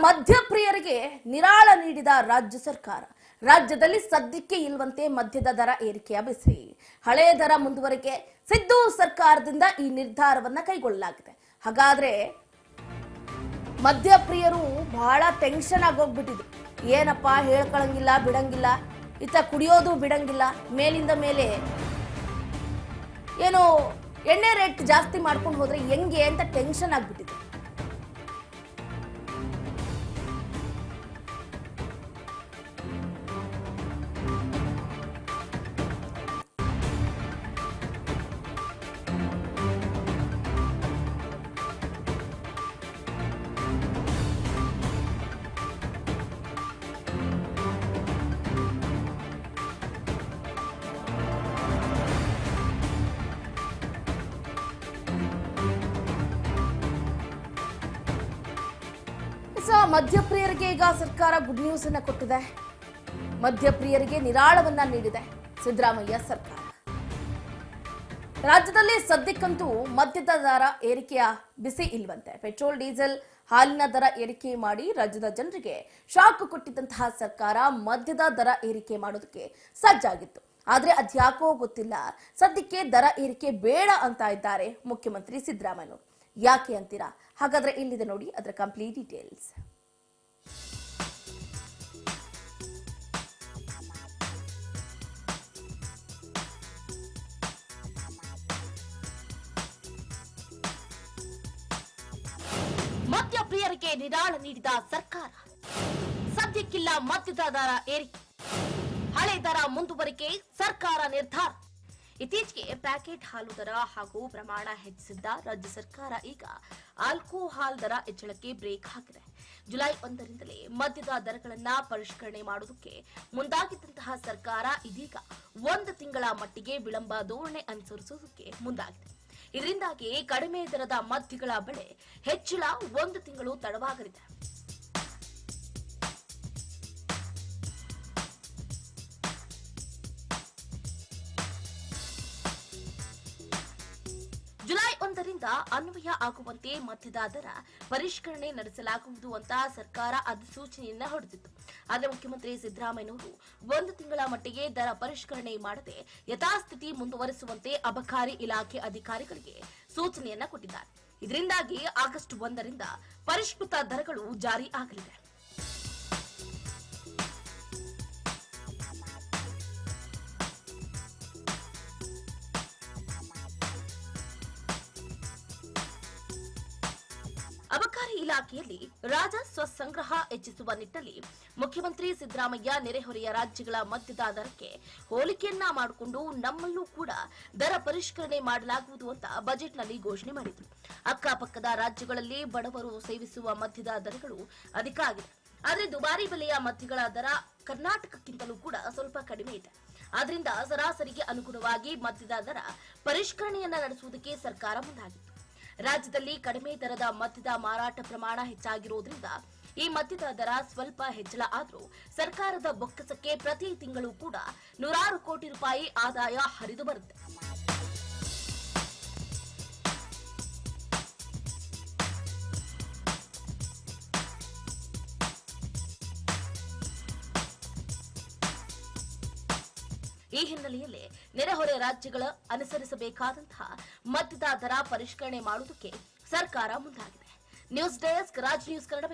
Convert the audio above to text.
ಮದ್ಯಪ್ರಿಯರಿಗೆ ನಿರಾಳ ನೀಡಿದ ರಾಜ್ಯ ಸರ್ಕಾರ. ರಾಜ್ಯದಲ್ಲಿ ಸದ್ಯಕ್ಕೆ ಇಲ್ವಂತೆ ಮದ್ಯದ ದರ ಏರಿಕೆಯ ಬಿಸಿ. ಹಳೆಯ ದರ ಮುಂದುವರಿಕೆ ಸಿದ್ದು ಸರ್ಕಾರದಿಂದ ಈ ನಿರ್ಧಾರವನ್ನ ಕೈಗೊಳ್ಳಲಾಗಿದೆ. ಹಾಗಾದ್ರೆ ಮದ್ಯಪ್ರಿಯರು ಬಹಳ ಟೆನ್ಷನ್ ಆಗೋಗ್ಬಿಟ್ಟಿದ್ರು. ಏನಪ್ಪ ಹೇಳ್ಕೊಳಂಗಿಲ್ಲ ಬಿಡಂಗಿಲ್ಲ, ಇತ್ತ ಕುಡಿಯೋದು ಬಿಡಂಗಿಲ್ಲ, ಮೇಲಿಂದ ಮೇಲೆ ಏನೋ ಎಣ್ಣೆ ರೇಟ್ ಜಾಸ್ತಿ ಮಾಡ್ಕೊಂಡು ಹೋದ್ರೆ ಹೆಂಗೆ ಅಂತ ಟೆನ್ಷನ್ ಆಗ್ಬಿಟ್ಟಿದೆ. ಮದ್ಯಪ್ರಿಯರಿಗೆ ಈಗ ಸರ್ಕಾರ ಗುಡ್ ನ್ಯೂಸ್ ಅನ್ನ ಕೊಟ್ಟಿದೆ. ಮದ್ಯಪ್ರಿಯರಿಗೆ ನಿರಾಳವನ್ನ ನೀಡಿದೆ ಸಿದ್ದರಾಮಯ್ಯ ಸರ್ಕಾರ. ರಾಜ್ಯದಲ್ಲಿ ಸದ್ಯಕ್ಕಂತೂ ಮದ್ಯದ ದರ ಏರಿಕೆಯ ಬಿಸಿ ಇಲ್ವಂತೆ. ಪೆಟ್ರೋಲ್, ಡೀಸೆಲ್, ಹಾಲಿನ ದರ ಏರಿಕೆ ಮಾಡಿ ರಾಜ್ಯದ ಜನರಿಗೆ ಶಾಕ್ ಕೊಟ್ಟಿದ್ದಂತಹ ಸರ್ಕಾರ ಮದ್ಯದ ದರ ಏರಿಕೆ ಮಾಡೋದಕ್ಕೆ ಸಜ್ಜಾಗಿತ್ತು. ಆದ್ರೆ ಅದ್ಯಾಕೋ ಗೊತ್ತಿಲ್ಲ, ಸದ್ಯಕ್ಕೆ ದರ ಏರಿಕೆ ಬೇಡ ಅಂತ ಇದ್ದಾರೆ ಮುಖ್ಯಮಂತ್ರಿ ಸಿದ್ದರಾಮಯ್ಯ. ಯಾಕೆ ಅಂತೀರಾ? ಹಾಗಾದ್ರೆ ಇಲ್ಲಿದೆ ನೋಡಿ ಅದರ ಕಂಪ್ಲೀಟ್ ಡೀಟೇಲ್ಸ್. ಮದ್ಯಪ್ರಿಯರಿಗೆ ನಿರಾಳ ನೀಡಿದ ಸರ್ಕಾರ. ಸದ್ಯಕ್ಕಿಲ್ಲ ಮದ್ಯದ ದರ ಏರಿಕೆ, ಹಳೆ ದರ ಮುಂದುವರಿಕೆ ಸರ್ಕಾರ ನಿರ್ಧಾರ. ಇತ್ತೀಚೆಗೆ ಪ್ಯಾಕೆಟ್ ಹಾಲು ದರ ಹಾಗೂ ಪ್ರಮಾಣ ಹೆಚ್ಚಿಸಿದ್ದ ರಾಜ್ಯ ಸರ್ಕಾರ ಈಗ ಆಲ್ಕೋಹಾಲ್ ದರ ಹೆಚ್ಚಳಕ್ಕೆ ಬ್ರೇಕ್ ಹಾಕಿದೆ. ಜುಲೈ 1ರಿಂದಲೇ ಮದ್ಯದ ದರಗಳನ್ನ ಪರಿಷ್ಕರಣೆ ಮಾಡುವುದಕ್ಕೆ ಮುಂದಾಗಿದ್ದಂತಹ ಸರ್ಕಾರ ಇದೀಗ 1 ತಿಂಗಳ ಮಟ್ಟಿಗೆ ವಿಳಂಬ ಧೋರಣೆ ಅನುಸರಿಸುವುದಕ್ಕೆ ಮುಂದಾಗಿದೆ. ಇದರಿಂದಾಗಿ ಕಡಿಮೆ ದರದ ಮದ್ಯಗಳ ಬೆಲೆ ಹೆಚ್ಚಳ 1 ತಿಂಗಳು ತಡವಾಗಲಿದೆ. ಜುಲೈ 1ರಿಂದ ಅನ್ವಯ ಆಗುವಂತೆ ಮದ್ಯದ ದರ ಪರಿಷ್ಕರಣೆ ನಡೆಸಲಾಗುವುದು ಅಂತ ಸರ್ಕಾರ ಅಧಿಸೂಚನೆಯನ್ನ ಹೊರಡಿಸಿತ್ತು. ಆದರೆ ಮುಖ್ಯಮಂತ್ರಿ ಸಿದ್ದರಾಮಯ್ಯನವರು 1 ತಿಂಗಳ ಮಟ್ಟಿಗೆ ದರ ಪರಿಷ್ಕರಣೆ ಮಾಡದೆ ಯಥಾಸ್ಥಿತಿ ಮುಂದುವರಿಸುವಂತೆ ಅಬಕಾರಿ ಇಲಾಖೆ ಅಧಿಕಾರಿಗಳಿಗೆ ಸೂಚನೆಯನ್ನ ಕೊಟ್ಟಿದ್ದಾರೆ. ಇದರಿಂದಾಗಿ ಆಗಸ್ಟ್ 1ರಿಂದ ಪರಿಷ್ಕೃತ ದರಗಳು ಜಾರಿ ಆಗಲಿವೆ. ಅಬಕಾರಿ ಇಲಾಖೆಯಲ್ಲಿ ರಾಜಸ್ವ ಸಂಗ್ರಹ ಹೆಚ್ಚಿಸುವ ನಿಟ್ಟಿನಲ್ಲಿ ಮುಖ್ಯಮಂತ್ರಿ ಸಿದ್ದರಾಮಯ್ಯ ನೆರೆಹೊರೆಯ ರಾಜ್ಯಗಳ ಮದ್ಯದ ದರಕ್ಕೆ ಹೋಲಿಕೆಯನ್ನ ಮಾಡಿಕೊಂಡು ನಮ್ಮಲ್ಲೂ ಕೂಡ ದರ ಪರಿಷ್ಕರಣೆ ಮಾಡಲಾಗುವುದು ಅಂತ ಬಜೆಟ್ನಲ್ಲಿ ಘೋಷಣೆ ಮಾಡಿದ್ರು. ಅಕ್ಕಪಕ್ಕದ ರಾಜ್ಯಗಳಲ್ಲಿ ಬಡವರು ಸೇವಿಸುವ ಮದ್ಯದ ದರಗಳು ಅಧಿಕ ಆಗಿದೆ. ಆದರೆ ದುಬಾರಿ ಬೆಲೆಯ ಮದ್ಯಗಳ ದರ ಕರ್ನಾಟಕಕ್ಕಿಂತಲೂ ಕೂಡ ಸ್ವಲ್ಪ ಕಡಿಮೆ ಇದೆ. ಆದ್ರಿಂದ ಸರಾಸರಿಗೆ ಅನುಗುಣವಾಗಿ ಮದ್ಯದ ದರ ಪರಿಷ್ಕರಣೆಯನ್ನ ನಡೆಸುವುದಕ್ಕೆ ಸರ್ಕಾರ ಮುಂದಾಗಿತ್ತು. ರಾಜ್ಯದಲ್ಲಿ ಕಡಿಮೆ ದರದ ಮದ್ಯದ ಮಾರಾಟ ಪ್ರಮಾಣ ಹೆಚ್ಚಾಗಿರುವುದರಿಂದ ಈ ಮದ್ಯದ ದರ ಸ್ವಲ್ಪ ಹೆಚ್ಚಳ ಆದರೂ ಸರ್ಕಾರದ ಬೊಕ್ಕಸಕ್ಕೆ ಪ್ರತಿ ತಿಂಗಳು ಕೂಡ 100 ಕೋಟಿ ರೂಪಾಯಿ ಆದಾಯ ಹರಿದು ಬರುತ್ತೆ. ಈ ಹಿನ್ನೆಲೆಯಲ್ಲಿ ನೆರೆಹೊರೆ ರಾಜ್ಯಗಳ ಅನುಸರಿಸಬೇಕಾದಂತಹ ಮದ್ಯದ ದರ ಪರಿಷ್ಕರಣೆ ಮಾಡುವುದಕ್ಕೆ ಸರ್ಕಾರ ಮುಂದಾಗಿದೆ. News desk, Raj news Kannada.